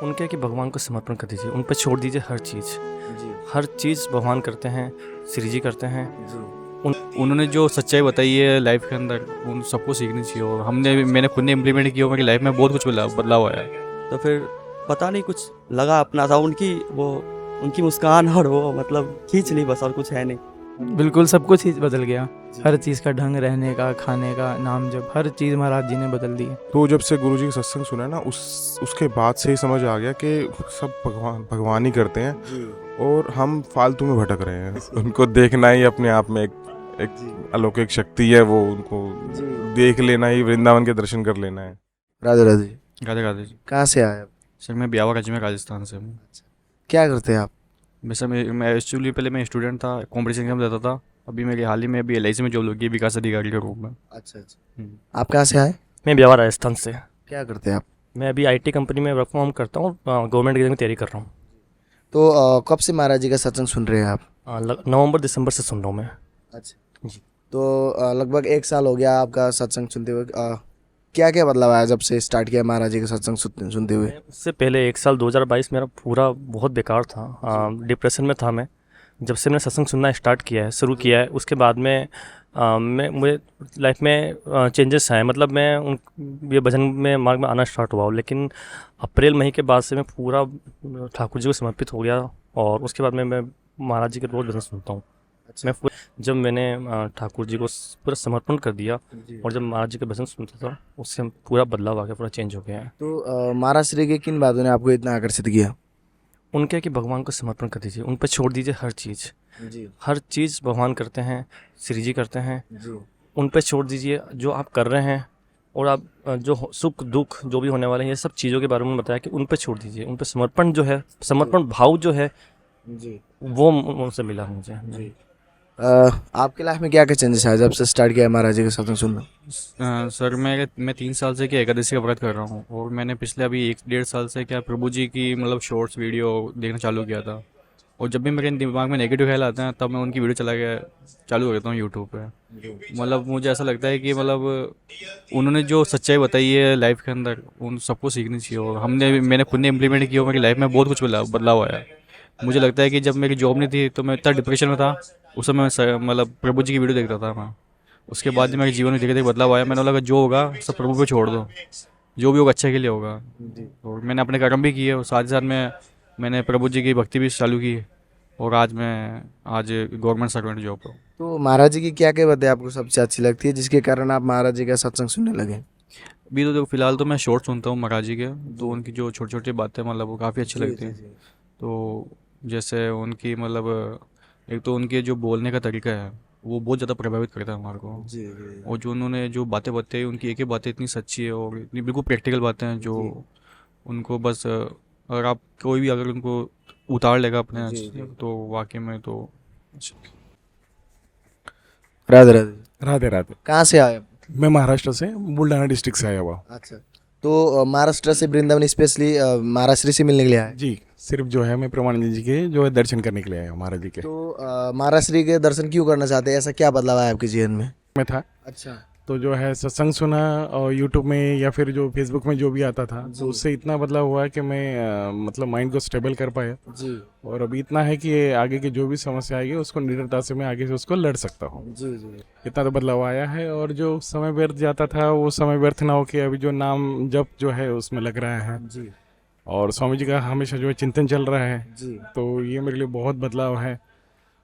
उनके कि भगवान को समर्पण कर दीजिए, उन पे छोड़ दीजिए हर चीज़। जी हर चीज़ भगवान करते हैं, श्री जी करते हैं। जी उन्होंने जो सच्चाई बताई है लाइफ के अंदर उन सबको सीखनी चाहिए और मैंने खुद ने इम्प्लीमेंट किया और मेरी लाइफ में बहुत कुछ बदलाव आया है। तो फिर पता नहीं कुछ लगा अपना था उनकी मुस्कान और वो मतलब खींच ली बस, और कुछ है नहीं। बिल्कुल सब कुछ ही बदल गया। जी। हर चीज़ का ढंग, रहने का, खाने का, नाम जब, हर चीज़ महाराज जी ने बदल दी। तो जब से गुरुजी का सत्संग सुना ना उसके बाद से ही समझ आ गया कि सब भगवान ही करते हैं जी और हम फालतू में भटक रहे हैं। उनको देखना ही अपने आप में एक अलौकिक शक्ति है, वो उनको जी। देख लेना ही, वृंदावन के दर्शन कर लेना है। राधे राधे। राधे राधे जी। कहाँ से आए आप? सर मैं ब्यावर अजमेर राजस्थान से हूँ। क्या करते हैं आप? वैसे मैं एक्चुअली पहले मैं स्टूडेंट था, कॉम्पिटिशन एग्जाम देता था। अभी मेरी हाल ही में अभी LIC में जॉब लगी है विकास अधिकारी के रूप में। अच्छा अच्छा। आप कहाँ से आए? मैं ब्यावर राजस्थान से। क्या करते हैं आप? मैं अभी IT कंपनी में वर्क फ्रॉम होम करता हूँ, गवर्नमेंट एग्जाम की तैयारी कर रहा हूँ। तो कब से महाराज जी का सत्संग सुन रहे हैं आप? नवंबर दिसंबर से सुन रहा हूँ मैं। अच्छा जी। तो लगभग 1 साल हो गया आपका सत्संग सुनते हुए। क्या क्या बदलाव आया जब से स्टार्ट किया महाराज जी का सत्संग सुनते हुए? उससे पहले 1 साल 2022 मेरा पूरा बहुत बेकार था, डिप्रेशन में था मैं। जब से मैंने सत्संग सुनना स्टार्ट किया है, शुरू किया है, उसके बाद में मुझे लाइफ में चेंजेस आए। मतलब मैं ये भजन में मार्ग में आना स्टार्ट हुआ, लेकिन अप्रैल महीने के बाद से मैं पूरा ठाकुर जी को समर्पित हो गया। और उसके बाद में मैं महाराज जी के रोज़ भजन सुनता हूँ। जब मैंने ठाकुर जी को पूरा समर्पण कर दिया और जब महाराज जी के भजन सुनता था, उससे पूरा बदलाव आ गया, पूरा चेंज हो गया है। तो महाराज श्री के किन बातों ने आपको इतना आकर्षित किया? उनके कि भगवान को समर्पण कर दीजिए, उन पे छोड़ दीजिए हर चीज़। जी हर चीज़ भगवान करते हैं, श्री जी करते हैं। जी उन पे छोड़ दीजिए जो आप कर रहे हैं, और आप जो सुख दुख जो भी होने वाले हैं, ये सब चीज़ों के बारे में बताया कि उन पे छोड़ दीजिए। उन पे समर्पण जो है, समर्पण भाव जो है, जी वो उनसे मिला मुझे। जी। आपके लाइफ में क्या क्या चेंजेस आए जब से स्टार्ट किया महाराज जी का सत्संग सुनना? सर मैं 3 साल से क्या एकादशी का व्रत कर रहा हूँ और मैंने पिछले अभी 1-1.5 साल से क्या प्रभु जी की मतलब शॉर्ट्स वीडियो देखना चालू किया था। और जब भी मेरे दिमाग में नेगेटिव ख्याल आते हैं तब मैं उनकी वीडियो चालू करता हूँ यूट्यूब पे। मतलब मुझे ऐसा लगता है कि मतलब उन्होंने जो सच्चाई बताई है लाइफ के अंदर उन सबको सीखनी चाहिए और मैंने खुद ने इम्प्लीमेंट किया और मेरी लाइफ में बहुत कुछ बदलाव आया है। मुझे लगता है कि जब मेरी जॉब नहीं थी तो मैं इतना डिप्रेशन में था, उस समय मतलब प्रभु जी की वीडियो देखता था मैं। उसके बाद मेरे जीवन में धीरे धीरे बदलाव आया। मैंने लगा जो होगा सब प्रभु पे छोड़ दो, जो भी होगा अच्छे के लिए होगा। और मैंने अपने कर्म भी किए और साथ ही साथ मैंने प्रभु जी की भक्ति भी चालू की और आज गवर्नमेंट सर्वेंट जॉब पर। तो महाराज जी की क्या क्या बातें आपको सबसे अच्छी लगती है जिसके कारण आप महाराज जी का सत्संग सुनने लगे? अभी तो देखो फिलहाल तो मैं शॉर्ट सुनता हूँ महाराज जी के, तो उनकी जो छोटी छोटी बातें मतलब वो काफ़ी अच्छी लगती हैं। तो जैसे उनकी मतलब एक तो उनके जो बोलने का तरीका है वो बहुत ज़्यादा प्रभावित करता है हमारे को। जी और जो उन्होंने जो बातें बताई उनकी एक एक बातें इतनी सच्ची है और इतनी बिल्कुल प्रैक्टिकल बातें हैं जो उनको बस अगर आप कोई भी अगर उनको उतार लेगा अपने तो वाकई में तो राधे राधे। राधे राधे। कहाँ से आए आप? मैं महाराष्ट्र से बुल्ढाना डिस्ट्रिक्ट से आया हुआ। अच्छा। तो महाराष्ट्र से वृंदावन स्पेशली महाराज श्री से मिलने के लिए आए? जी, सिर्फ जो है मैं प्रमानंद जी के जो है दर्शन करने के लिए आया हूँ महाराज जी के। तो महाराज श्री के दर्शन क्यों करना चाहते हैं? ऐसा क्या बदलाव आया आपके जीवन में? मैं था अच्छा। तो जो है सत्संग सुना और यूट्यूब में या फिर जो फेसबुक में जो भी आता था तो उससे इतना बदलाव हुआ कि मैं मतलब माइंड को स्टेबल कर पाया। जी और अभी इतना है कि आगे की जो भी समस्या आएगी उसको निडरता से मैं आगे से उसको लड़ सकता हूँ। जी जी। इतना तो बदलाव आया है। और जो समय व्यर्थ जाता था वो समय व्यर्थ ना हो के अभी जो नाम जप जो है उसमें लग रहा है जी और स्वामी जी का हमेशा जो है चिंतन चल रहा है। जी तो ये मेरे लिए बहुत बदलाव है।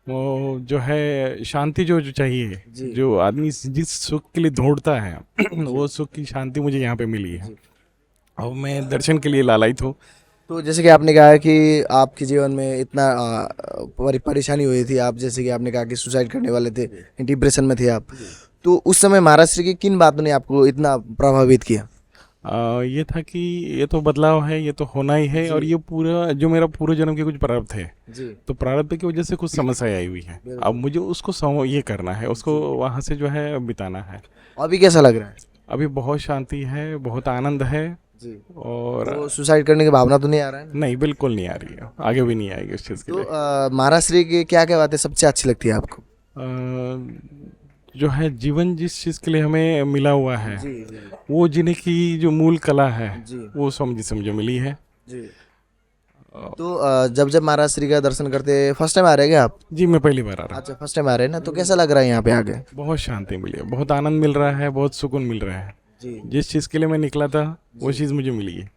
वो जो है शांति जो चाहिए, जो आदमी जिस सुख के लिए ढूंढता है वो सुख की शांति मुझे यहाँ पे मिली है और मैं दर्शन के लिए लालायित हूँ। तो जैसे कि आपने कहा कि आपके जीवन में इतना परेशानी हुई थी, आप जैसे कि आपने कहा कि सुसाइड करने वाले थे, डिप्रेशन में थे आप, तो उस समय महाराज श्री की किन बातों ने आपको इतना प्रभावित किया? ये था कि ये तो बदलाव है, ये तो होना ही है और ये पूरा जो मेरा पूरे जन्म के कुछ प्रारब्ध है तो प्रारब्ध की वजह से कुछ समस्या आई हुई है। अब मुझे उसको ये करना है, उसको वहाँ से जो है बिताना है। अभी कैसा लग रहा है? अभी बहुत शांति है, बहुत आनंद है। और तो सुसाइड करने की भावना तो नहीं आ रहा है? नहीं, बिल्कुल नहीं आ रही है, आगे भी नहीं आएगी उस चीज़ के लिए। तो महाराज श्री की क्या क्या बातें सबसे अच्छी लगती है आपको? जो है जीवन जिस चीज़ के लिए हमें मिला हुआ है वो जीने की जो मूल कला है वो स्वामी जी से मुझे मिली है। तो जब जब महाराज श्री का दर्शन करते फर्स्ट टाइम आ रहे हैं क्या आप? जी मैं पहली बार आ रहा अच्छा, फर्स्ट टाइम आ रहे हैं ना, तो कैसा लग रहा है यहाँ पे आके? हूँ। बहुत शांति मिली है, बहुत आनंद मिल रहा है, बहुत सुकून मिल रहा है। जी जिस चीज़ के लिए मैं निकला था वो चीज़ मुझे मिली है।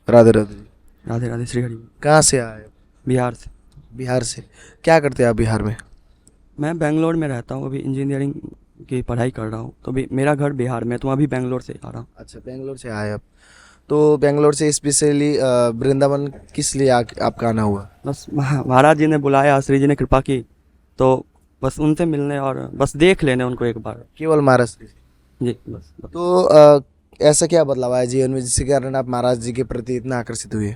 राधे राधे जी। राधे राधे श्री हरि। कहाँ से आए? बिहार से। बिहार से। क्या करते हैं आप बिहार में? मैं बेंगलोर में रहता हूँ, अभी इंजीनियरिंग की पढ़ाई कर रहा हूँ, तो अभी मेरा घर बिहार में, तो अभी बेंगलोर से आ रहा हूँ। अच्छा, बेंगलोर से आए आप। तो बेंगलोर से स्पेशली वृंदावन किस लिए आपका आना हुआ? बस महाराज जी ने बुलाया, श्री जी ने कृपा की, तो बस उनसे मिलने और बस देख लेने उनको एक बार। केवल महाराज श्री? जी बस। तो ऐसा क्या बदलाव आया जीवन में जिसके कारण आप महाराज जी के प्रति इतना आकर्षित हुए?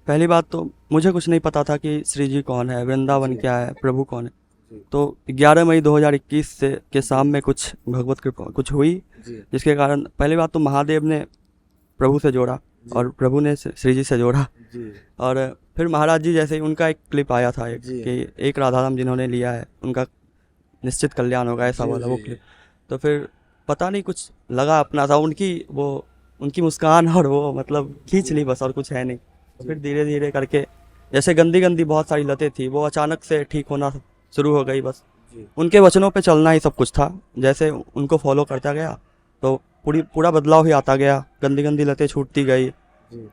पहली बात तो मुझे कुछ नहीं पता था कि श्री जी कौन है, वृंदावन क्या है, प्रभु कौन है। तो 11 मई 2021 से के शाम में कुछ भगवत कृपा कुछ हुई, जिसके कारण पहली बात तो महादेव ने प्रभु से जोड़ा और प्रभु ने श्री जी से जोड़ा। और फिर महाराज जी जैसे ही उनका एक क्लिप आया था कि एक राधाराम जिन्होंने लिया है उनका निश्चित कल्याण होगा, ऐसा वाला वो क्लिप। तो फिर पता नहीं कुछ लगा अपना था, उनकी मुस्कान और वो मतलब खींच ली बस, और कुछ है नहीं। तो फिर धीरे धीरे करके जैसे गंदी गंदी बहुत सारी लतें थी वो अचानक से ठीक होना शुरू हो गई। बस उनके वचनों पे चलना ही सब कुछ था। जैसे उनको फॉलो करता गया तो पूरा बदलाव ही आता गया, गंदी गंदी लतें छूटती गई।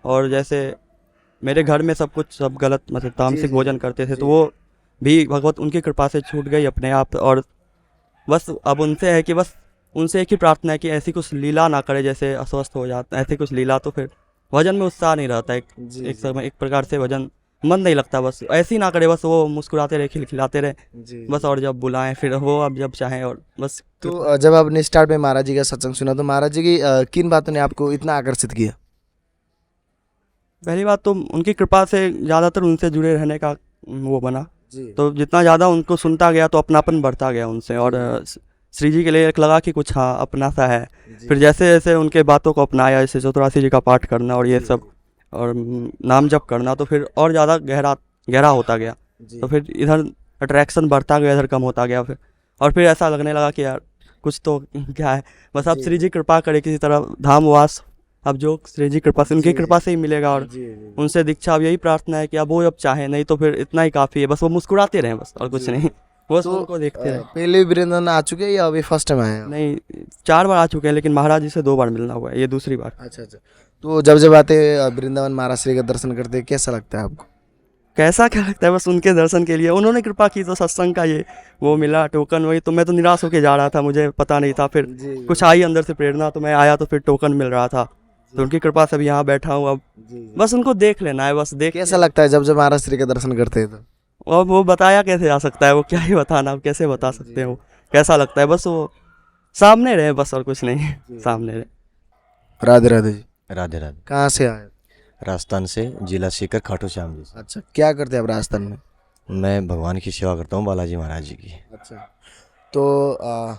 और जैसे मेरे घर में सब गलत मतलब तामसिक भोजन करते थे, तो वो भी भगवत उनकी कृपा से छूट गई अपने आप। और बस अब उनसे है कि बस उनसे एक ही प्रार्थना है कि ऐसी कुछ लीला ना करे जैसे अस्वस्थ हो जाता, ऐसी कुछ लीला, तो फिर भजन में उत्साह नहीं रहता। एक समय एक प्रकार से भजन मन नहीं लगता, बस ऐसी ना करे, बस वो मुस्कुराते रहे, खिलखिलाते रहे बस, और जब बुलाएं फिर वो अब जब चाहें, और बस। तो जब आपने स्टार्ट में महाराज जी का सत्संग सुना तो महाराज जी की किन बातों ने आपको इतना आकर्षित किया? पहली बात तो उनकी कृपा से ज़्यादातर उनसे जुड़े रहने का वो बना, तो जितना ज़्यादा उनको सुनता गया तो अपनापन बढ़ता गया उनसे। और श्री जी के लिए एक लगा कि कुछ हाँ अपना सा है। फिर जैसे जैसे उनके बातों को अपनाया, जैसे 84 जी का पाठ करना और ये सब और नाम जप करना, तो फिर और ज़्यादा गहरा होता गया। तो फिर इधर अट्रैक्शन बढ़ता गया, इधर कम होता गया फिर। और फिर ऐसा लगने लगा कि यार कुछ तो क्या है, बस अब श्री जी कृपा करे किसी तरह धामवास, अब जो श्री जी कृपा से उनकी कृपा से ही मिलेगा। और उनसे दीक्षा अब यही प्रार्थना है कि अब वो अब चाहे, नहीं तो फिर इतना ही काफ़ी है, बस वो मुस्कुराते रहें बस, और कुछ नहीं, बस उनको देखते रहे। पहले वृंदावन आ चुके हैं या अभी फर्स्ट टाइम आए हैं? नहीं, 4 बार आ चुके हैं, लेकिन महाराज जी से 2 बार मिलना हुआ है, ये दूसरी बार। अच्छा। तो जब जब आते वृंदावन महाराज श्री का दर्शन करते कैसा लगता है आपको? कैसा क्या लगता है, बस उनके दर्शन के लिए उन्होंने कृपा की, तो सत्संग का ये वो मिला टोकन, वही तो मैं तो निराश होकर जा रहा था, मुझे पता नहीं था। फिर कुछ आई अंदर से प्रेरणा, तो मैं आया तो फिर टोकन मिल रहा था, तो उनकी कृपा से भी यहाँ बैठा हूँ। अब बस उनको देख लेना है, बस देख। कैसा लगता है जब जब महाराज श्री का दर्शन करते हैं तो? और वो बताया कैसे जा सकता है, वो क्या ही बताना, आप कैसे बता सकते हैं वो कैसा लगता है, बस वो सामने रहे बस, और कुछ नहीं, सामने रहे। राधे राधे जी। राधे राधे। कहाँ से आए? राजस्थान से, जिला सीकर, खाटू श्याम जी से। अच्छा, क्या करते हैं आप राजस्थान में? मैं भगवान की सेवा करता हूँ, बालाजी महाराज जी की। अच्छा, तो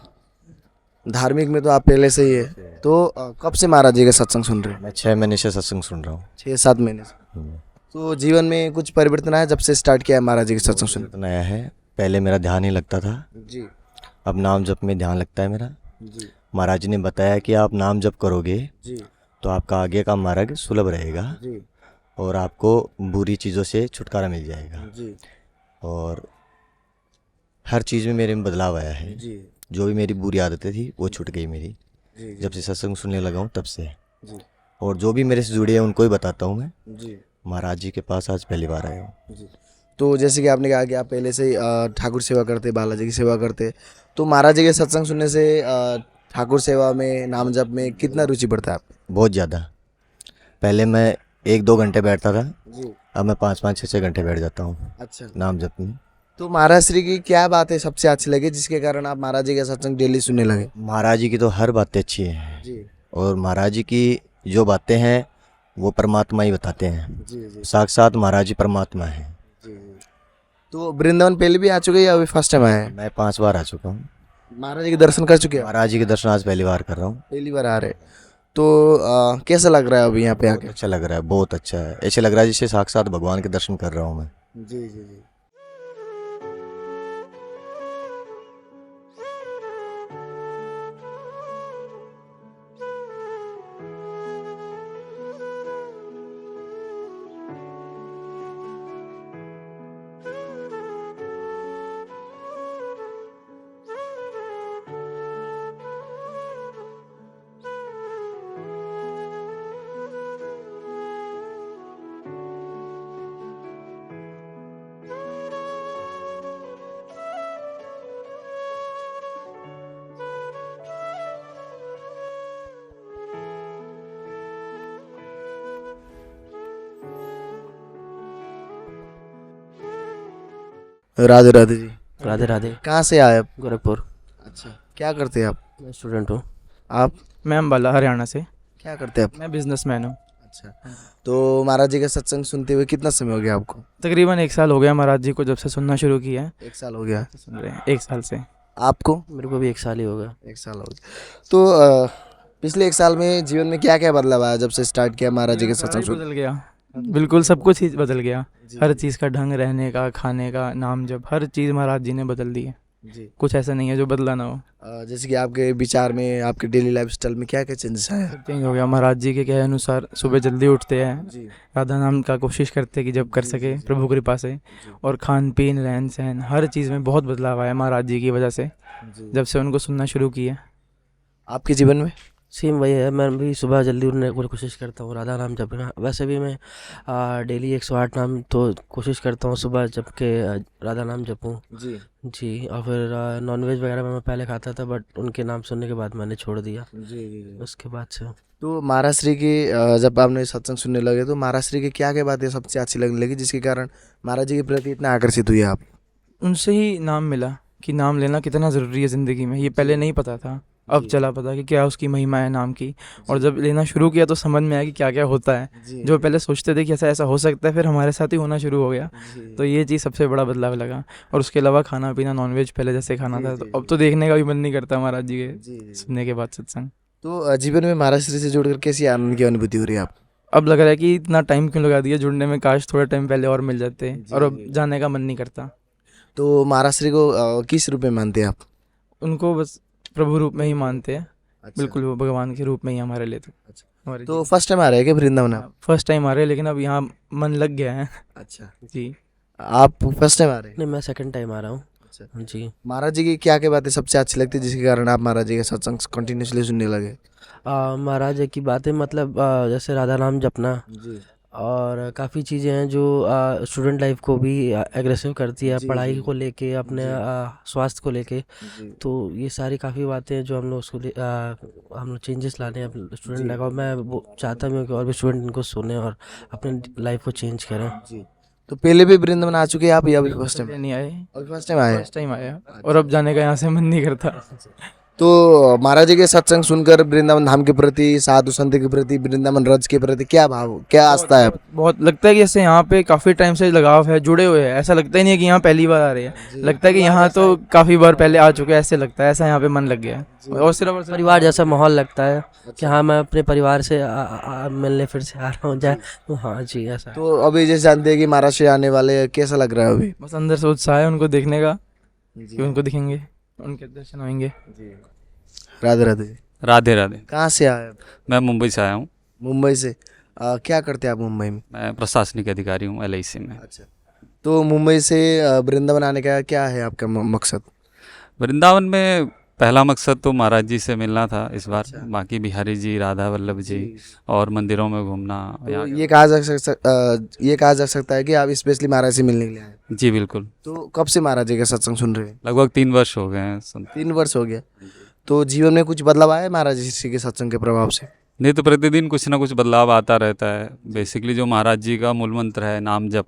धार्मिक में तो आप पहले से ही है, तो कब से महाराज जी का सत्संग सुन रहे हैं? मैं 6 महीने से सत्संग सुन रहा हूँ। 6-7 महीने से। तो जीवन में कुछ परिवर्तन आया जब से स्टार्ट किया है महाराज जी के सत्संग सुनना? परिवर्तन आया है, पहले मेरा ध्यान ही लगता था, जी अब नाम जप में ध्यान लगता है मेरा। जी महाराज जी ने बताया कि आप नाम जप करोगे जी तो आपका आगे का मार्ग सुलभ रहेगा जी और आपको बुरी चीज़ों से छुटकारा मिल जाएगा। जी और हर चीज़ में मेरे में बदलाव आया है। जी जो भी मेरी बुरी आदतें थी वो छूट गई मेरी, जी जब से सत्संग सुनने लगा हूँ तब से। जी और जो भी मेरे से जुड़े हैं उनको ही बताता हूँ मैं। जी महाराज जी के पास आज पहली बार आया हूँ। जी। तो जैसे कि आपने कहा कि आप पहले से ही ठाकुर सेवा करते, बालाजी की सेवा करते, तो महाराज जी के सत्संग सुनने से ठाकुर सेवा में, नाम जप में कितना रुचि बढ़ता है आप? बहुत ज़्यादा। पहले मैं 1-2 घंटे बैठता था, जी। अब मैं 5-5, 6-6 घंटे बैठ जाता हूँ अच्छा। नाम जप में। तो महाराज श्री की क्या बात है सबसे अच्छी लगी जिसके कारण आप महाराज जी का सत्संग डेली सुनने लगे? महाराज जी की तो हर बातें अच्छी हैं जी और महाराज जी की जो बातें हैं वो परमात्मा ही बताते हैं। जी जी साक्षात महाराज जी परमात्मा हैं। जी। तो वृंदावन पहले भी आ चुके हैं या अभी फर्स्ट टाइम आए हैं? मैं 5 बार आ चुका हूँ। महाराज जी के दर्शन कर चुके हैं? महाराज जी के दर्शन आज पहली बार कर रहा हूँ। पहली बार आ रहे हैं। तो कैसा लग रहा है अभी यहाँ पे बहुत आके? अच्छा लग रहा है, बहुत अच्छा है। ऐसे लग रहा है जैसे साक्षात भगवान के दर्शन कर रहा हूँ मैं। जी जी जी। राधे राधे जी। राधे राधे। कहाँ से आए आप? गोरखपुर। अच्छा, क्या करते हैं आप? मैं स्टूडेंट हूँ। आप मैं अम्बाला हरियाणा से। क्या करते हैं आप? मैं बिजनेसमैन हूँ। अच्छा, तो महाराज जी का सत्संग सुनते हुए कितना समय हो गया आपको? तकरीबन 1 साल हो गया महाराज जी को जब से सुनना शुरू किया है। 1 साल हो गया। सुन रहे हैं 1 साल से। आपको? मेरे को भी 1 साल ही होगा। 1 साल हो गया। तो पिछले 1 साल में जीवन में क्या क्या बदलाव आया जब से स्टार्ट किया महाराज जी का सत्संग सुन? बदल गया, बिल्कुल सब कुछ ही बदल गया। हर चीज़ का ढंग, रहने का, खाने का, नाम जब, हर चीज़ महाराज जी ने बदल दी है। जी। कुछ ऐसा नहीं है जो बदला ना हो। जैसे कि आपके विचार में, आपके डेली लाइफ स्टाइल में क्या क्या चेंजेस आया? चेंज हो गया। महाराज जी के कहे अनुसार सुबह जल्दी उठते हैं, जी राधा नाम का कोशिश करते हैं कि जब कर सके प्रभु कृपा से। और खान पीन, रहन सहन, हर चीज़ में बहुत बदलाव आया महाराज जी की वजह से, जी। जब से उनको सुनना शुरू किया। आपके जीवन में? सेम वही है, मैं भी सुबह जल्दी उठने की कोशिश करता हूँ, राधा नाम जपना। वैसे भी मैं डेली 108 नाम तो कोशिश करता हूँ सुबह जब के राधा नाम जपूँ। जी जी। और फिर नॉनवेज वगैरह मैं पहले खाता था, बट उनके नाम सुनने के बाद मैंने छोड़ दिया। जी। उसके बाद से तो महाराज श्री की जब आपने सत्संग सुनने लगे तो महाराज श्री की क्या क्या बातें सबसे अच्छी लगने लगी जिसके कारण महाराज जी के प्रति इतना आकर्षित हुए आप? उनसे ही नाम मिला कि नाम लेना कितना ज़रूरी है ज़िंदगी में। ये पहले नहीं पता था, अब चला पता कि क्या उसकी महिमा है नाम की। और जब लेना शुरू किया तो समझ में आया कि क्या क्या होता है। जो पहले सोचते थे कि ऐसा ऐसा हो सकता है, फिर हमारे साथ ही होना शुरू हो गया। तो ये चीज़ सबसे बड़ा बदलाव लगा। और उसके अलावा खाना पीना, नॉनवेज पहले जैसे खाना था, तो अब तो देखने का भी मन नहीं करता महाराज जी के सुनने के बाद सत्संग। तो जीवन में महाराज श्री से जुड़कर कैसी आनंद की अनुभूति हो रही है आप? अब लग रहा है कि इतना टाइम क्यों लगा दिया जुड़ने में, काश थोड़ा टाइम पहले और मिल जाते। और अब जाने का मन नहीं करता। तो महाराज श्री को किस रूप में मानते हैं आप? उनको बस प्रभु रूप में ही मानते हैं। बिल्कुल वो भगवान के रूप में ही हमारे लिए तो। हमारे तो फर्स्ट टाइम आ रहे हैं क्या वृंदावन आप? फर्स्ट टाइम आ रहे हैं, लेकिन अब यहाँ मन लग गया है। अच्छा, जी। आप फर्स्ट टाइम आ रहे हैं? नहीं, मैं सेकंड टाइम आ रहा हूँ। अच्छा। जी। महाराज जी की क्या क्या बातें सबसे अच्छी लगती है जिसके कारण आप महाराज जी का सत्संग कंटिन्यूसली सुनने लगे? महाराज जी की बातें मतलब जैसे राधा नाम जपना, जी और काफ़ी चीज़ें हैं जो स्टूडेंट लाइफ को भी एग्रेसिव करती है, जी, पढ़ाई जी। को लेके, अपने स्वास्थ्य को लेके। जी तो ये सारी काफ़ी बातें हैं जो हम लोग हम लोग चेंजेस लाने हैं स्टूडेंट लाइफ। और मैं वो चाहता भी हूँ कि और भी स्टूडेंट इनको सुने और अपने लाइफ को चेंज करें। जी। तो पहले भी वृंदावन आ चुके हैं आप या अभी फर्स्ट टाइम? नहीं आए, अभी फर्स्ट टाइम आए हैं? फर्स्ट टाइम आया। और अब जाने का यहाँ से मन नहीं करता। तो महाराज जी के सत्संग सुनकर वृंदावन धाम के प्रति, साधु संत के प्रति, वृंदावन रज के प्रति क्या भाव, क्या आस्था है? बहुत लगता है कि जैसे यहाँ पे काफ़ी टाइम से लगाव है, जुड़े हुए हैं। ऐसा लगता ही नहीं है कि यहाँ पहली बार आ रहे हैं। लगता है कि यहाँ तो काफ़ी बार पहले आ चुके हैं, ऐसे लगता है। ऐसा यहाँ पे मन लग गया है। और सिर्फ परिवार जैसा माहौल लगता है कि हाँ, मैं अपने परिवार से मिलने फिर से आ रहा हूँ जाए। तो हाँ जी, ऐसा। तो अभी जैसे जानते हैं कि महाराज श्री आने वाले, कैसा लग रहा है अभी? बस अंदर से उत्साह है उनको देखने का कि उनको दिखेंगे, उनके दर्शन होंगे। राधे राधे जी। राधे राधे। कहाँ से आए आप? मैं मुंबई से आया हूँ। मुंबई से। क्या करते हैं आप मुंबई में? मैं प्रशासनिक अधिकारी हूँ LIC में। अच्छा, तो मुंबई से वृंदावन आने का क्या है आपका मकसद? वृंदावन में पहला मकसद तो महाराज जी से मिलना था इस बार। बाकी बिहारी जी, राधा वल्लभ जी और मंदिरों में घूमना। तो ये कहा जा सकता है कि आप स्पेशली महाराज से मिलने के लिए आए? जी बिल्कुल। तो कब से महाराज जी का सत्संग सुन रहे हैं? लगभग 3 वर्ष हो गए हैं 3 वर्ष हो गया। तो जीवन में कुछ बदलाव आया है महाराज जी के सत्संग के प्रभाव से? नित्य प्रतिदिन कुछ ना कुछ बदलाव आता रहता है। बेसिकली जो महाराज जी का मूल मंत्र है नाम जप,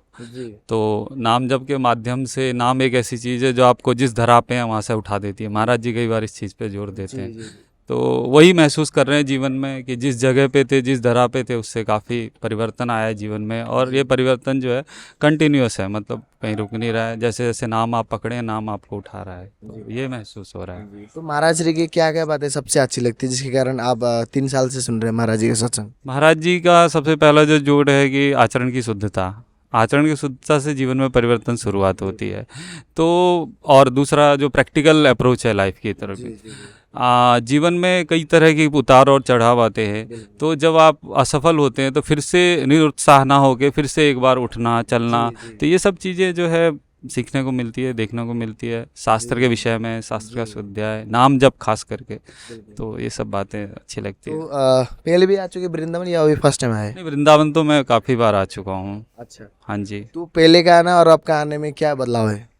तो नाम जप के माध्यम से, नाम एक ऐसी चीज़ है जो आपको जिस धरा पे है वहाँ से उठा देती है। महाराज जी कई बार इस चीज़ पे जोर देते हैं। तो वही महसूस कर रहे हैं जीवन में कि जिस जगह पे थे, जिस धरा पे थे, उससे काफ़ी परिवर्तन आया है जीवन में। और ये परिवर्तन जो है कंटिन्यूअस है, मतलब कहीं रुक नहीं रहा है। जैसे जैसे नाम आप पकड़े, नाम आपको उठा रहा है, तो ये महसूस हो रहा है। तो महाराज श्री की क्या क्या बातें सबसे अच्छी लगती है जिसके कारण आप 3 साल से सुन रहे हैं महाराज जी का सत्संग? महाराज जी का सबसे पहला जो जोड़ है कि आचरण की शुद्धता। आचरण की शुद्धता से जीवन में परिवर्तन शुरुआत होती है। तो और दूसरा जो प्रैक्टिकल अप्रोच है लाइफ की तरफ की। जीवन में कई तरह के उतार और चढ़ाव आते हैं, तो जब आप असफल होते हैं तो फिर से निरुत्साह ना होके फिर से एक बार उठना, चलना, तो ये सब चीज़ें जो है सीखने को मिलती है, देखने को मिलती है। शास्त्र के विषय में, शास्त्र का स्वाध्याय, नाम जप खास करके, तो ये सब बातें अच्छी लगती है। तो पहले भी आ चुके वृंदावन या अभी फर्स्ट टाइम आए? नहीं, वृंदावन तो मैं काफ़ी बार आ चुका हूँ। अच्छा। हाँ जी। तो पहले का आना और अब का आने में क्या बदलाव है?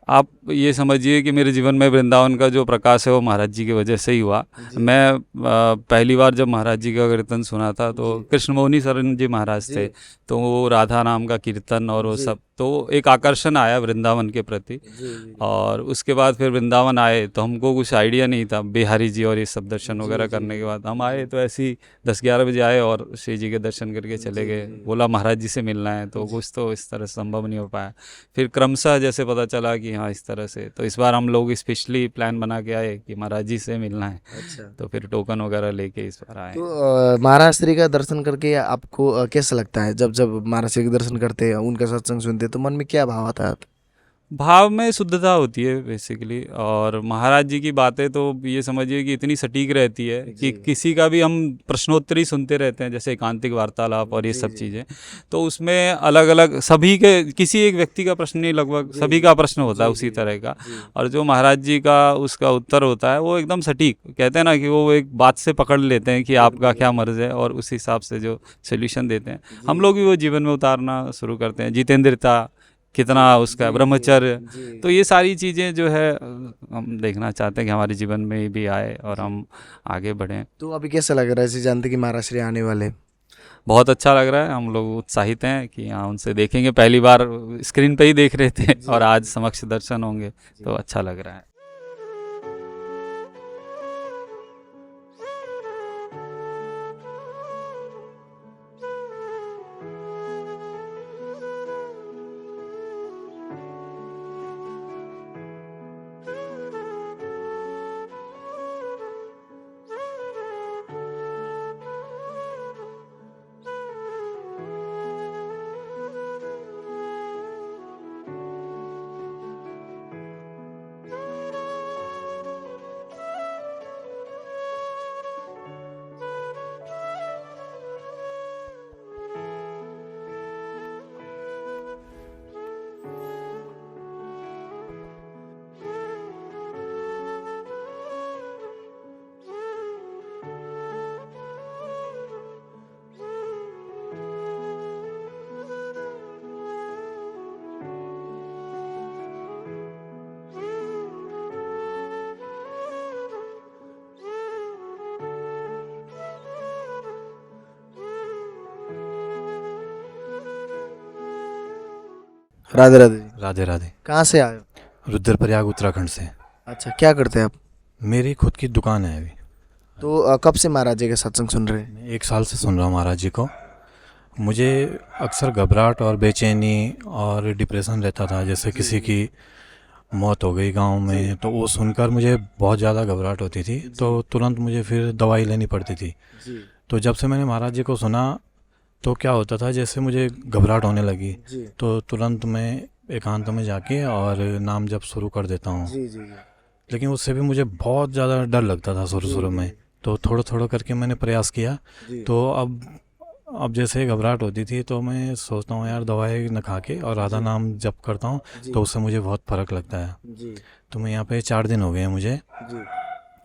आप ये समझिए कि मेरे जीवन में वृंदावन का जो प्रकाश है वो महाराज जी की वजह से ही हुआ। मैं पहली बार जब महाराज जी का कीर्तन सुना था तो कृष्णमोहनी शरण जी महाराज थे, तो वो राधा नाम का कीर्तन और वो सब, तो एक आकर्षण आया वृंदावन के प्रति। और उसके बाद फिर वृंदावन आए तो हमको कुछ आइडिया नहीं था, बिहारी जी और ये सब दर्शन वगैरह करने के बाद हम आए, तो ऐसे ही 10-11 बजे आए और श्री जी के दर्शन करके चले गए। बोला महाराज जी से मिलना है, तो कुछ तो इस तरह संभव नहीं हो पाया। फिर क्रमशः जैसे पता चला कि हाँ इस तरह से, तो इस बार हम लोग स्पेशली प्लान बना के आए कि महाराज जी से मिलना है। अच्छा। तो फिर टोकन वगैरह लेके इस बार आए। तो महाराज श्री का दर्शन करके आपको कैसा लगता है? जब जब महाराज श्री के दर्शन करते हैं, उनका सत्संग सुनते हैं, तो मन में क्या भाव आता है? भाव में शुद्धता होती है बेसिकली। और महाराज जी की बातें तो ये समझिए कि इतनी सटीक रहती है कि किसी का भी हम प्रश्नोत्तरी सुनते रहते हैं, जैसे एकांतिक वार्तालाप और ये सब चीज़ें, तो उसमें अलग अलग सभी के, किसी एक व्यक्ति का प्रश्न नहीं, लगभग सभी का प्रश्न होता है उसी तरह का। और जो महाराज जी का उसका उत्तर होता है वो एकदम सटीक, कहते हैं ना कि वो एक बात से पकड़ लेते हैं कि आपका क्या मर्ज़ है, और उस हिसाब से जो सोल्यूशन देते हैं हम लोग भी वो जीवन में उतारना शुरू करते हैं। जितेंद्रता कितना उसका, ब्रह्मचर्य, तो ये सारी चीज़ें जो है हम देखना चाहते हैं कि हमारे जीवन में भी आए और हम आगे बढ़ें। तो अभी कैसा लग रहा है ऐसे जानते कि महाराज श्री आने वाले? बहुत अच्छा लग रहा है, हम लोग उत्साहित हैं कि हाँ उनसे देखेंगे। पहली बार स्क्रीन पे ही देख रहे थे और आज समक्ष दर्शन होंगे, तो अच्छा लग रहा है। राधे राधे जी। राधे राधे। कहाँ से आए हो? रुद्रप्रयाग उत्तराखंड से। अच्छा, क्या करते हैं आप? मेरी खुद की दुकान है अभी। तो कब से महाराज जी का सत्संग सुन रहे हैं? मैं 1 साल से सुन रहा हूँ महाराज जी को। मुझे अक्सर घबराहट और बेचैनी और डिप्रेशन रहता था, जैसे किसी की मौत हो गई गांव में, तो वो सुनकर मुझे बहुत ज़्यादा घबराहट होती थी, तो तुरंत मुझे फिर दवाई लेनी पड़ती थी। तो जब से मैंने महाराज जी को सुना तो क्या होता था, जैसे मुझे घबराहट होने लगी तो तुरंत मैं एकांत में जाके और नाम जप शुरू कर देता हूँ। लेकिन उससे भी मुझे बहुत ज़्यादा डर लगता था शुरू में, तो थोड़ा थोड़ा करके मैंने प्रयास किया। तो अब जैसे घबराहट होती थी तो मैं सोचता हूँ यार दवाई न खा के और राधा नाम जप करता हूँ, तो उससे मुझे बहुत फ़र्क लगता है। तो मैं यहाँ पे 4 दिन हो गए हैं मुझे।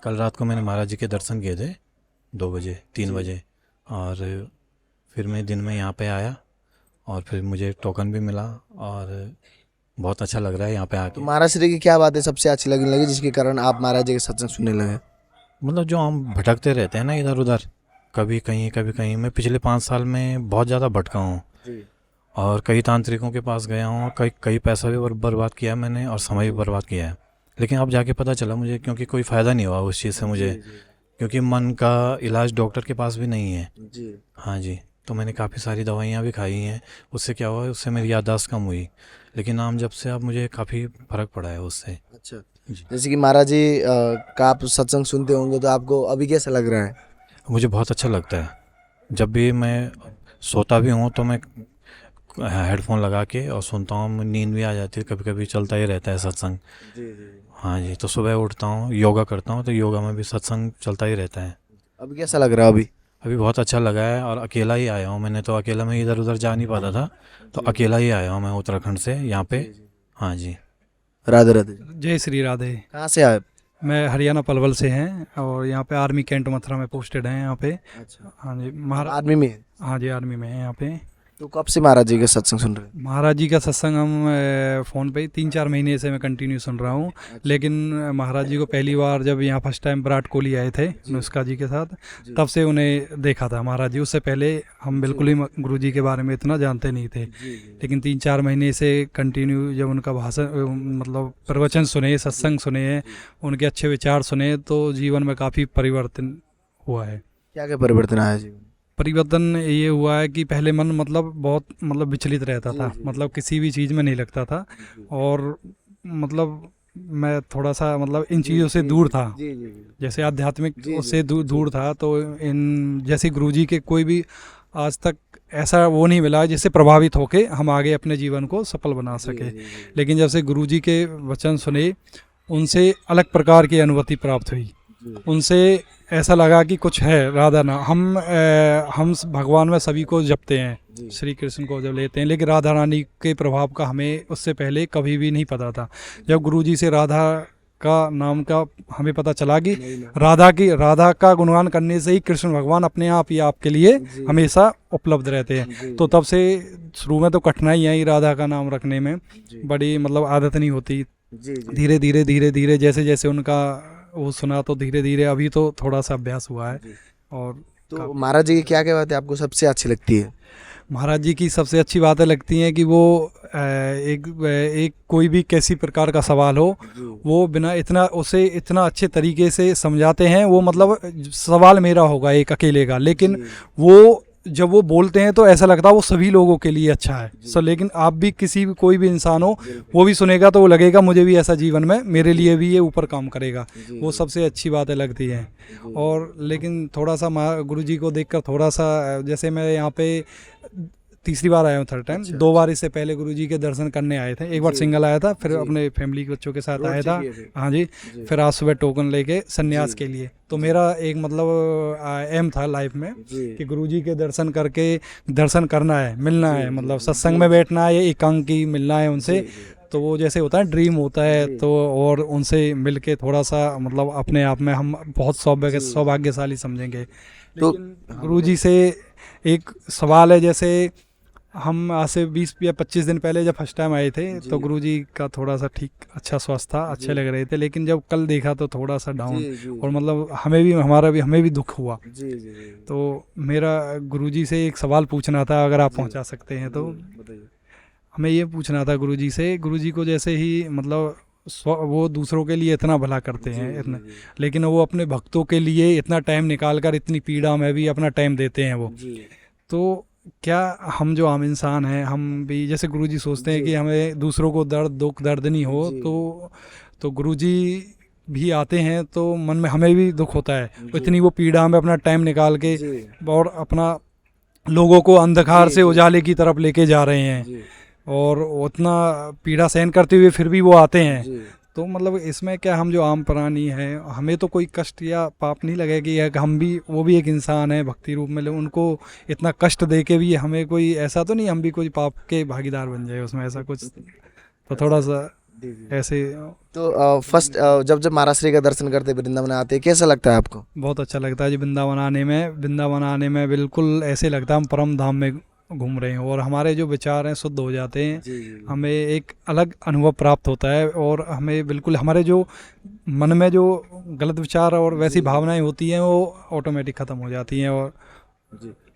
कल रात को मैंने महाराज जी के दर्शन किए थे 2 बजे 3 बजे, और फिर मैं दिन में यहाँ पे आया और फिर मुझे टोकन भी मिला और बहुत अच्छा लग रहा है यहाँ पे आके। तो महाराज श्री की क्या बातें सबसे अच्छी लगने लगी जिसके कारण आप महाराज जी के सत्संग सुनने लगे? मतलब जो हम भटकते रहते हैं ना इधर उधर, कभी कहीं मैं पिछले 5 साल में बहुत ज़्यादा भटका हूँ और कई तांत्रिकों के पास गया हूँ, कई पैसा भी बर्बाद किया है मैंने और समय भी बर्बाद किया है। लेकिन अब जाके पता चला मुझे, क्योंकि कोई फ़ायदा नहीं हुआ उस चीज़ से मुझे, क्योंकि मन का इलाज डॉक्टर के पास भी नहीं है। हाँ जी, तो मैंने काफ़ी सारी दवाइयाँ भी खाई हैं, उससे क्या हुआ, उससे मेरी याददाश्त कम हुई। लेकिन नाम जब से अब मुझे काफ़ी फ़र्क पड़ा है उससे। अच्छा, जैसे कि महाराज जी का आप सत्संग सुनते होंगे तो आपको अभी कैसा लग रहा है? मुझे बहुत अच्छा लगता है। जब भी मैं सोता भी हूँ तो मैं हेडफोन लगा के और सुनता हूँ, नींद भी आ जाती है, कभी कभी चलता ही रहता है सत्संग। हाँ जी, तो सुबह उठता हूँ, योगा करता हूँ, तो योगा में भी सत्संग चलता ही रहता है। अभी कैसा लग रहा है अभी? अभी बहुत अच्छा लगा है और अकेला ही आया हूँ मैंने, तो अकेला मैं इधर उधर जा नहीं पाता था, तो अकेला ही आया हूँ मैं उत्तराखंड से यहाँ पे। हाँ जी, राधे राधे। जय श्री राधे। कहाँ से आए? मैं हरियाणा पलवल से हैं और यहाँ पे आर्मी कैंट मथुरा में पोस्टेड हैं यहाँ पे। अच्छा, हाँ जी, आर्मी में? हाँ जी, आर्मी में है यहाँ पे। तो कब से महाराज जी के सत्संग सुन रहे हैं? महाराज जी का सत्संग हम फ़ोन पे 3-4 महीने से मैं कंटिन्यू सुन रहा हूँ। लेकिन महाराज जी को पहली बार जब यहाँ फर्स्ट टाइम विराट कोहली आए थे अनुष्का जी के साथ, तब से उन्हें देखा था महाराज जी। उससे पहले हम बिल्कुल ही गुरु जी के बारे में इतना जानते नहीं थे। लेकिन 3-4 महीने से कंटिन्यू जब उनका भाषण मतलब प्रवचन सुने, सत्संग सुने, उनके अच्छे विचार सुने, तो जीवन में काफ़ी परिवर्तन हुआ है। क्या क्या परिवर्तन आया जीवन? परिवर्तन ये हुआ है कि पहले मन मतलब बहुत मतलब विचलित रहता था, मतलब किसी भी चीज़ में नहीं लगता था और मतलब मैं थोड़ा सा मतलब इन चीज़ों से दूर था, जैसे आध्यात्मिक उससे दूर था। तो इन जैसे गुरुजी के कोई भी आज तक ऐसा वो नहीं मिला जिससे प्रभावित होके हम आगे अपने जीवन को सफल बना सके। लेकिन जब से गुरुजी के वचन सुने, उनसे अलग प्रकार की अनुभूति प्राप्त हुई। उनसे ऐसा लगा कि कुछ है राधा ना, हम भगवान में सभी को जपते हैं, श्री कृष्ण को जब लेते हैं, लेकिन राधा रानी के प्रभाव का हमें उससे पहले कभी भी नहीं पता था। जब गुरुजी से राधा का नाम का हमें पता चला कि राधा का गुणगान करने से ही कृष्ण भगवान अपने आप ही आपके लिए हमेशा उपलब्ध रहते हैं। तो तब से शुरू में तो कठिनाई आई राधा का नाम रखने में, बड़ी मतलब आदत नहीं होती। धीरे धीरे जैसे जैसे उनका वो सुना, तो धीरे धीरे अभी तो थोड़ा सा अभ्यास हुआ है। और तो महाराज जी की क्या क्या बातें आपको सबसे अच्छी लगती है? महाराज जी की सबसे अच्छी बातें लगती हैं कि वो एक कोई भी कैसी प्रकार का सवाल हो, वो बिना उसे इतना अच्छे तरीके से समझाते हैं। वो मतलब सवाल मेरा होगा एक अकेले का, लेकिन वो जब वो बोलते हैं तो ऐसा लगता है वो सभी लोगों के लिए अच्छा है। लेकिन आप भी कोई भी इंसान हो, वो भी सुनेगा तो वो लगेगा मुझे भी ऐसा जीवन में, मेरे लिए भी ये ऊपर काम करेगा। वो सबसे अच्छी बातें लगती हैं। और लेकिन थोड़ा सा गुरुजी को देखकर थोड़ा सा, जैसे मैं यहाँ पे तीसरी बार आया हूँ, 3rd टाइम। 2 बार इससे पहले गुरुजी के दर्शन करने आए थे। एक बार सिंगल आया था, फिर अपने फैमिली के बच्चों के साथ आया था। हाँ जी, फिर आज सुबह टोकन लेके सन्यास के लिए। तो मेरा एक मतलब एम था लाइफ में कि गुरुजी के दर्शन करके दर्शन करना है, मिलना है, मतलब सत्संग में बैठना है, एकांकी मिलना है उनसे। तो वो जैसे होता है ड्रीम होता है, तो और उनसे मिलके थोड़ा सा मतलब अपने आप में हम बहुत सौभाग्यशाली समझेंगे। तो गुरुजी से एक सवाल है, जैसे हम आज से 20 या 25 दिन पहले जब फर्स्ट टाइम आए थे तो गुरुजी का थोड़ा सा ठीक अच्छा स्वास्थ्य था, अच्छे लग रहे थे। लेकिन जब कल देखा तो थोड़ा सा डाउन, और मतलब हमें भी दुख हुआ। तो मेरा गुरुजी से एक सवाल पूछना था, अगर आप पहुंचा सकते हैं तो। हमें ये पूछना था गुरुजी से, गुरुजी को जैसे ही मतलब वो दूसरों के लिए इतना भला करते हैं इतना, लेकिन वो अपने भक्तों के लिए इतना टाइम निकाल कर इतनी पीड़ा में भी अपना टाइम देते हैं वो। तो क्या हम जो आम इंसान हैं, हम भी जैसे गुरुजी सोचते हैं कि हमें दूसरों को दुख दर्द नहीं हो, तो गुरुजी भी आते हैं तो मन में हमें भी दुख होता है। इतनी वो पीड़ा में अपना टाइम निकाल के और अपना लोगों को अंधकार से उजाले की तरफ लेके जा रहे हैं, और उतना पीड़ा सहन करते हुए फिर भी वो आते हैं। तो मतलब इसमें क्या, हम जो आम प्राणी हैं, हमें तो कोई कष्ट या पाप नहीं लगेगी, कि हम भी, वो भी एक इंसान है भक्ति रूप में, उनको इतना कष्ट दे के भी हमें कोई ऐसा तो नहीं हम भी कोई पाप के भागीदार बन जाए उसमें, ऐसा कुछ। तो थोड़ा सा ऐसे। तो फर्स्ट जब महाराज श्री का दर्शन करते वृंदावन आते, कैसा लगता है आपको? बहुत अच्छा लगता है जी। वृंदावन आने में बिल्कुल ऐसे लगता है हम परम धाम में घूम रहे हैं और हमारे जो विचार हैं शुद्ध हो जाते हैं। हमें एक अलग अनुभव प्राप्त होता है और हमें बिल्कुल हमारे जो मन में जो गलत विचार और वैसी भावनाएं होती हैं वो ऑटोमेटिक ख़त्म हो जाती हैं। और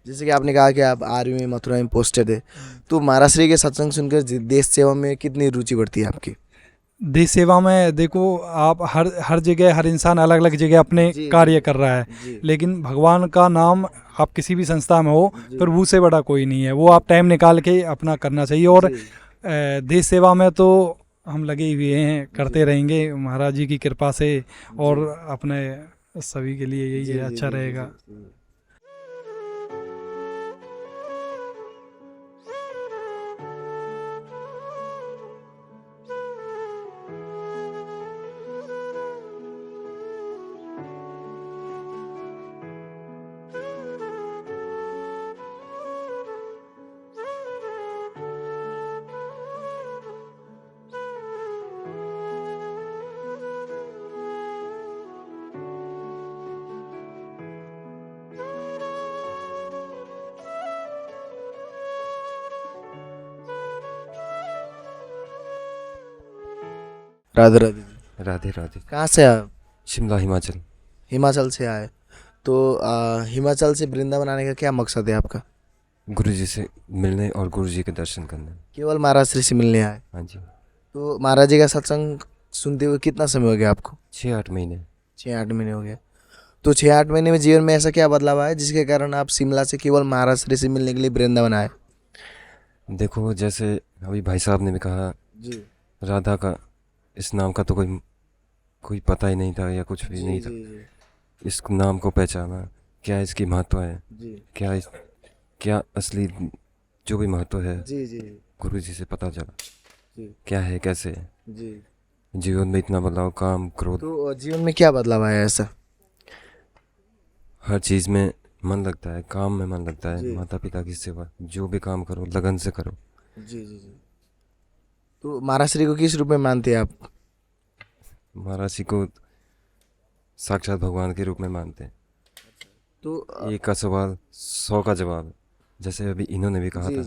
जैसे कि आपने कहा कि आप आर्मी में मथुरा में पोस्टेड है, तो महाराज श्री के सत्संग सुनकर देश सेवा में कितनी रुचि बढ़ती है आपकी? देश सेवा में देखो आप हर जगह हर इंसान अलग अलग जगह अपने कार्य कर रहा है, लेकिन भगवान का नाम आप किसी भी संस्था में हो प्रभु से बड़ा कोई नहीं है। वो आप टाइम निकाल के अपना करना चाहिए। और देश सेवा में तो हम लगे हुए हैं, करते रहेंगे महाराज जी की कृपा से और अपने सभी के लिए यही अच्छा रहेगा। राधे राधे। राधे राधे। कहाँ से आए? शिमला हिमाचल। हिमाचल से आए। तो हिमाचल से वृंदावन आने का क्या मकसद है आपका? गुरु जी से मिलने और गुरु जी के दर्शन करने। केवल महाराज श्री से मिलने आए? हाँ जी। तो महाराज जी का सत्संग सुनते हुए कितना समय हो गया आपको? 6-8 महीने। 6-8 महीने हो गया। तो 6-8 महीने में जीवन में ऐसा क्या बदलाव आया जिसके कारण आप शिमला से केवल महाराज श्री से मिलने के लिए वृंदावन आए? देखो जैसे अभी भाई साहब ने भी कहा, जी राधा का इस नाम का तो कोई पता ही नहीं था या कुछ भी नहीं था। इस नाम को पहचाना, क्या इसकी महत्व है, क्या असली जो भी महत्व है गुरु जी से पता चला क्या है, कैसे है। जीवन में इतना बदलाव, काम क्रोध। तो जीवन में क्या बदलाव आया ऐसा? हर चीज़ में मन लगता है, काम में मन लगता है, माता पिता की सेवा, जो भी काम करो लगन से करो। तो महाराज श्री को किस रूप में मानते हैं आप? महाराज जी को साक्षात भगवान के रूप में मानते हैं। तो एक का सवाल 100 का जवाब, जैसे अभी इन्होंने भी कहा था।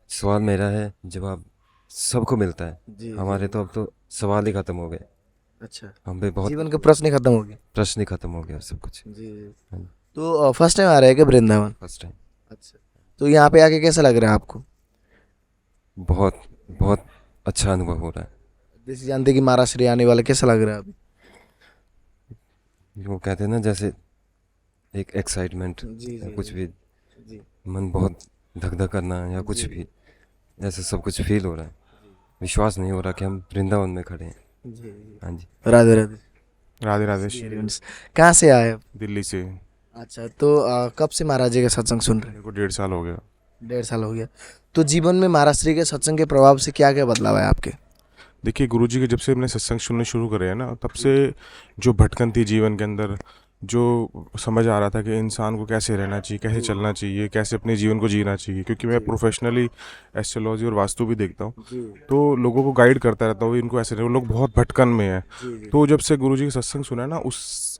सवाल मेरा है, जवाब सबको मिलता है। हमारे तो अब तो सवाल ही खत्म हो गए। अच्छा, हम पे बहुत जीवन के प्रश्न ही खत्म हो गए। प्रश्न ही खत्म हो गया सब कुछ। तो फर्स्ट टाइम आ रहे हैं क्या वृंदावन? First time. अच्छा, तो यहाँ पे आके कैसा लग रहा है आपको? बहुत बहुत अच्छा अनुभव हो रहा है। जैसे जानते कि महाराज श्री आने वाला, कैसा लग रहा है अभी? वो कहते हैं ना, जैसे एक एक्साइटमेंट, कुछ भी मन बहुत धक धक करना या कुछ भी, ऐसा सब कुछ फील हो रहा है। विश्वास नहीं हो रहा कि हम वृंदावन में खड़े हैं। हाँ जी। राधे राधे। राधे राधे। कहाँ से आए? दिल्ली से। अच्छा, तो कब से महाराज जी का सत्संग सुन रहे हैं? मेरे को 1.5 साल हो गया। 1.5 साल हो गया। तो जीवन में महाराज श्री के सत्संग के प्रभाव से क्या क्या बदलाव है आपके? देखिए, गुरुजी के जब से हमने सत्संग सुनने शुरू करे हैं ना, तब से जो भटकन थी जीवन के अंदर, जो समझ आ रहा था कि इंसान को कैसे रहना चाहिए, कैसे चलना चाहिए, कैसे अपने जीवन को जीना चाहिए, क्योंकि मैं प्रोफेशनली एस्ट्रोलॉजी और वास्तु भी देखता हूँ, तो लोगों को गाइड करता रहता हूँ इनको ऐसे रहो। लोग बहुत भटकन में हैं। तो जब से गुरुजी का सत्संग सुना ना,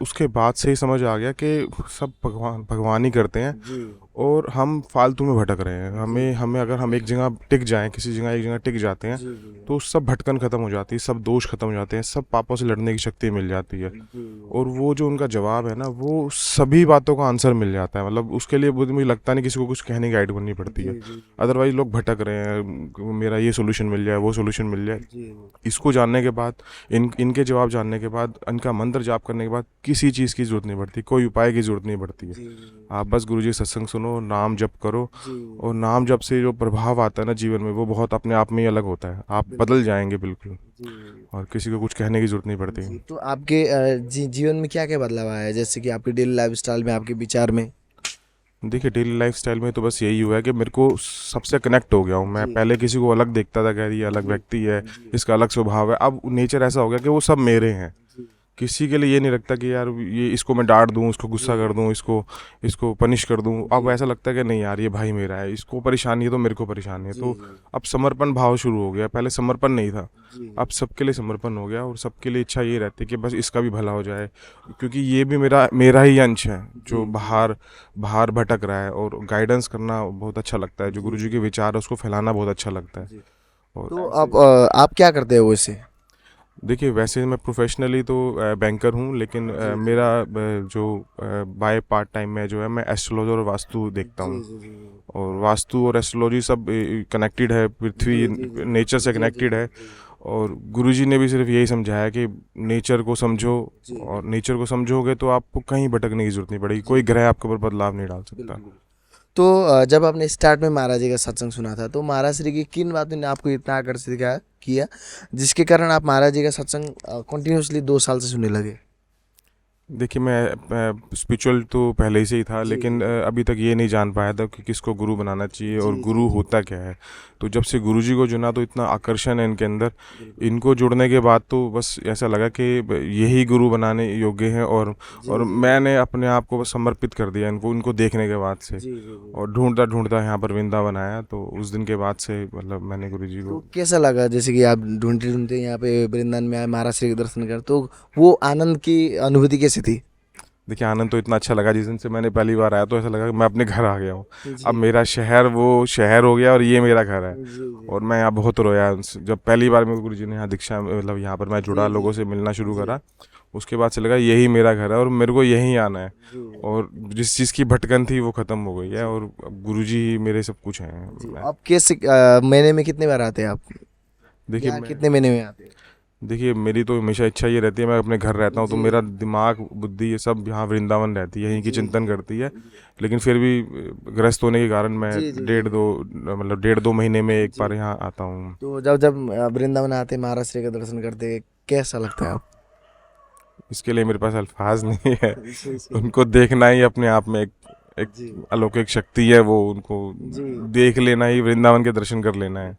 उसके बाद से ही समझ आ गया कि सब भगवान ही करते हैं और हम फालतू में भटक रहे हैं। हमें अगर हम एक जगह टिक जाएं, किसी जगह एक जगह टिक जाते हैं, तो सब भटकन खत्म हो जाती है, सब दोष खत्म हो जाते हैं, सब पापों से लड़ने की शक्ति मिल जाती है। और वो जो उनका जवाब है ना, वो सभी बातों का आंसर मिल जाता है। मतलब उसके लिए मुझे लगता नहीं किसी को कुछ कहने की गाइड करनी पड़ती है। अदरवाइज लोग भटक रहे हैं, मेरा ये सोल्यूशन मिल जाए, वो सोल्यूशन मिल जाए। इसको जानने के बाद, इनके जवाब जानने के बाद, इनका मंत्र जाप करने के बाद किसी चीज़ की जरूरत नहीं पड़ती, कोई उपाय की जरूरत नहीं पड़ती है। आप बस गुरुजी सत्संग सुनो, नाम जप करो, और नाम जप से जो प्रभाव आता है ना जीवन में, वो बहुत अपने आप में ही अलग होता है। आप बदल जाएंगे बिल्कुल, और किसी को कुछ कहने की जरूरत नहीं पड़ती। तो आपके जीवन में क्या क्या बदलाव आया है, जैसे कि आपकी डेली लाइफस्टाइल में, आपके विचार में? देखिए, डेली लाइफस्टाइल में तो बस यही हुआ है कि मेरे को सबसे कनेक्ट हो गया हूँ मैं। पहले किसी को अलग देखता था, कह ये अलग व्यक्ति है, इसका अलग स्वभाव है। अब नेचर ऐसा हो गया कि वो सब मेरे हैं, किसी के लिए ये नहीं लगता कि यार ये इसको मैं डांट दूँ, इसको गुस्सा कर दूँ, इसको पनिश कर दूँ। अब ऐसा लगता है कि नहीं यार ये भाई मेरा है, इसको परेशानी है तो मेरे को परेशानी है। तो अब समर्पण भाव शुरू हो गया। पहले समर्पण नहीं था, अब सबके लिए समर्पण हो गया और सबके लिए इच्छा ये रहती है कि बस इसका भी भला हो जाए, क्योंकि ये भी मेरा ही अंश है जो बाहर भटक रहा है। और गाइडेंस करना बहुत अच्छा लगता है, जो गुरुजी के विचार है उसको फैलाना बहुत अच्छा लगता है। और तो आप क्या करते हो वैसे? देखिए, वैसे मैं प्रोफेशनली तो बैंकर हूँ, लेकिन मेरा जो बाय पार्ट टाइम में जो है मैं एस्ट्रोलॉजी और वास्तु देखता हूँ। और वास्तु और एस्ट्रोलॉजी सब कनेक्टेड है, पृथ्वी नेचर से कनेक्टेड है। और गुरुजी ने भी सिर्फ यही समझाया कि नेचर को समझो, और नेचर को समझोगे तो आपको कहीं भटकने की जरूरत नहीं पड़ेगी, कोई ग्रह आपके ऊपर बदलाव नहीं डाल सकता। तो जब आपने स्टार्ट में महाराज जी का सत्संग सुना था, तो महाराज श्री की किन बातों ने आपको इतना आकर्षित किया जिसके कारण आप महाराज जी का सत्संग कंटिन्यूसली 2 साल से सुनने लगे? देखिए, मैं स्पिरिचुअल तो पहले से ही था, लेकिन अभी तक ये नहीं जान पाया था कि किसको गुरु बनाना चाहिए और गुरु होता क्या है। तो जब से गुरुजी को चुना तो इतना आकर्षण है इनके अंदर। इनको जुड़ने के बाद तो बस ऐसा लगा कि यही गुरु बनाने योग्य हैं। और मैंने अपने आप को बस समर्पित कर दिया इनको देखने के बाद से। और ढूंढता यहाँ पर वृंदावन आया, तो उस दिन के बाद से मतलब मैंने गुरुजी को। तो कैसा लगा जैसे कि आप ढूंढते यहाँ पे वृंदावन में आए, महाराज श्री के दर्शन कर, तो वो आनंद की अनुभूति कैसी थी? देखिए, आनंद तो इतना अच्छा लगा, जिस दिन से मैंने पहली बार आया तो ऐसा लगा कि मैं अपने घर आ गया हूँ। अब मेरा शहर वो शहर हो गया और ये मेरा घर है। और मैं यहाँ बहुत रोया जब पहली बार मेरे गुरुजी ने यहाँ दीक्षा, मतलब यहाँ पर मैं जुड़ा, लोगों से मिलना शुरू करा। उसके बाद से लगा यही मेरा घर है और मेरे को यहीं आना है। और जिस चीज़ की भटकन थी वो ख़त्म हो गई है, और गुरुजी ही मेरे सब कुछ हैं। आप कैसे महीने में कितने बार आते हैं आप? देखिए, कितने महीने में आते हैं? देखिए, मेरी तो हमेशा इच्छा ये रहती है, मैं अपने घर रहता हूँ तो मेरा दिमाग बुद्धि ये सब यहाँ वृंदावन रहती है, यहीं की चिंतन करती है। लेकिन फिर भी ग्रस्त होने के कारण मैं 1.5-2 महीने में एक बार यहाँ आता हूँ। तो जब वृंदावन आते, महाराज श्री का दर्शन करते, कैसा लगता है आप? इसके लिए मेरे पास अल्फाज नहीं है। उनको देखना ही अपने आप में एक अलौकिक शक्ति है, वो उनको देख लेना ही, वृंदावन के दर्शन कर लेना है।